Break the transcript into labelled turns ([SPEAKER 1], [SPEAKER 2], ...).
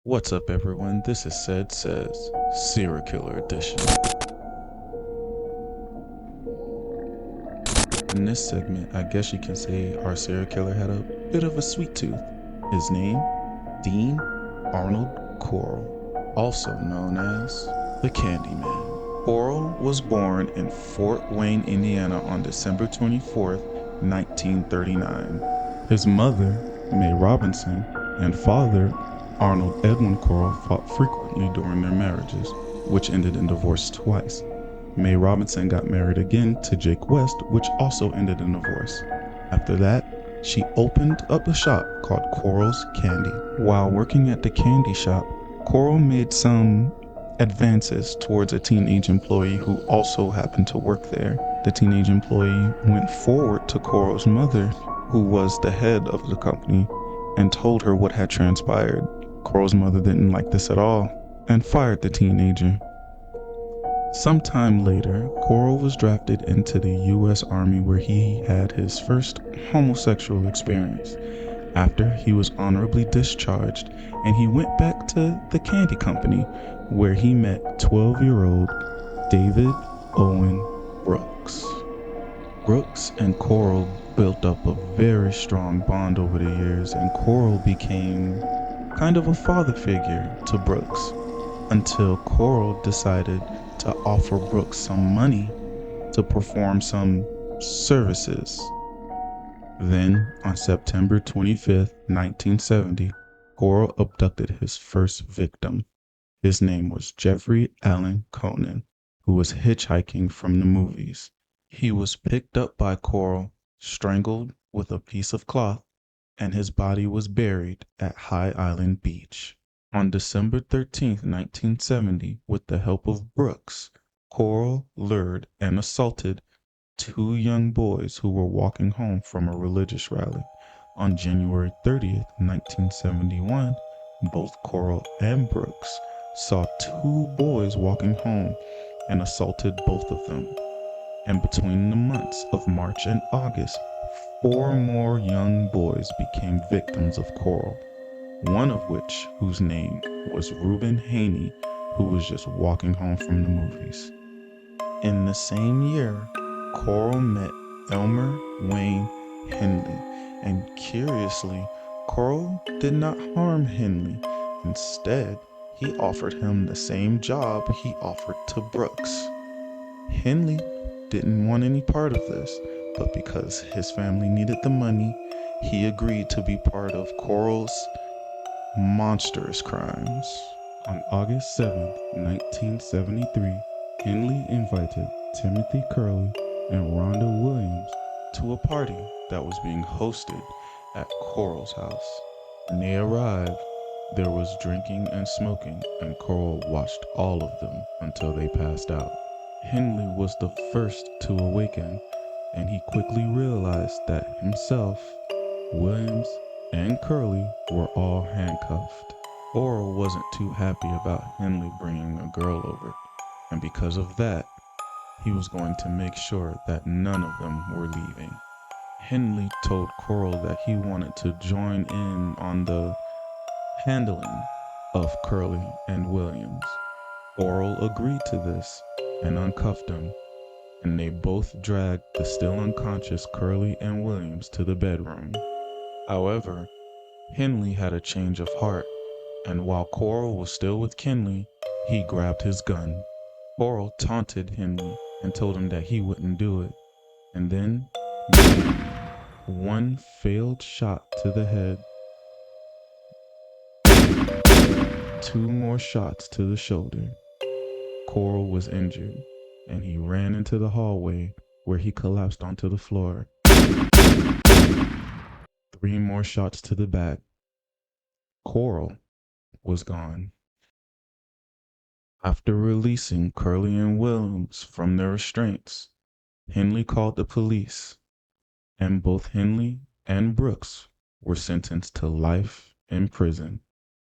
[SPEAKER 1] What's up, everyone? This is Said Says, Serial Killer Edition. In this segment, I guess you can say our serial killer had a bit of a sweet tooth. His name, Dean Arnold Corll, also known as the Candyman. Corll was born in Fort Wayne, Indiana on December 24th, 1939. His mother, May Robinson, and father, Arnold Edwin Corll, fought frequently during their marriages, which ended in divorce twice. May Robinson got married again to Jake West, which also ended in divorce. After that, she opened up a shop called Corll's Candy. While working at the candy shop, Corll made some advances towards a teenage employee who also happened to work there. The teenage employee went forward to Corll's mother, who was the head of the company, and told her what had transpired. Corll's mother didn't like this at all and fired the teenager. Sometime later, Corll was drafted into the U.S. Army where he had his first homosexual experience. After, he was honorably discharged and he went back to the candy company where he met 12-year-old David Owen Brooks. Brooks and Corll built up a very strong bond over the years, and Corll became kind of a father figure to Brooks until Corll decided to offer Brooks some money to perform some services. Then, on September 25th, 1970, Corll abducted his first victim. His name was Jeffrey Allen Conan, who was hitchhiking from the movies. He was picked up by Corll, strangled with a piece of cloth, and his body was buried at High Island Beach. On December 13th, 1970, with the help of Brooks, Corll lured and assaulted two young boys who were walking home from a religious rally. On January 30th, 1971, both Corll and Brooks saw two boys walking home and assaulted both of them. And between the months of March and August, four more young boys became victims of Corll, one of which, whose name was Reuben Haney, who was just walking home from the movies. In the same year, Corll met Elmer Wayne Henley, and curiously, Corll did not harm Henley. Instead, he offered him the same job he offered to Brooks. Henley didn't want any part of this, but because his family needed the money, he agreed to be part of Corll's monstrous crimes. On August 7th, 1973, Henley invited Timothy Curley and Rhonda Williams to a party that was being hosted at Corll's house. When they arrived, there was drinking and smoking, and Corll watched all of them until they passed out. Henley was the first to awaken, and he quickly realized that himself, Williams, and Curley were all handcuffed. Corll wasn't too happy about Henley bringing a girl over, and because of that, he was going to make sure that none of them were leaving. Henley told Corll that he wanted to join in on the handling of Curley and Williams. Corll agreed to this and uncuffed him, and they both dragged the still unconscious Curley and Williams to the bedroom. However, Henley had a change of heart, and while Corll was still with Henley, he grabbed his gun. Corll taunted Henley and told him that he wouldn't do it, and then one failed shot to the head, two more shots to the shoulder. Corll was injured, and he ran into the hallway where he collapsed onto the floor. Three more shots to the back. Corll was gone. After releasing Curley and Williams from their restraints, Henley called the police, and both Henley and Brooks were sentenced to life in prison.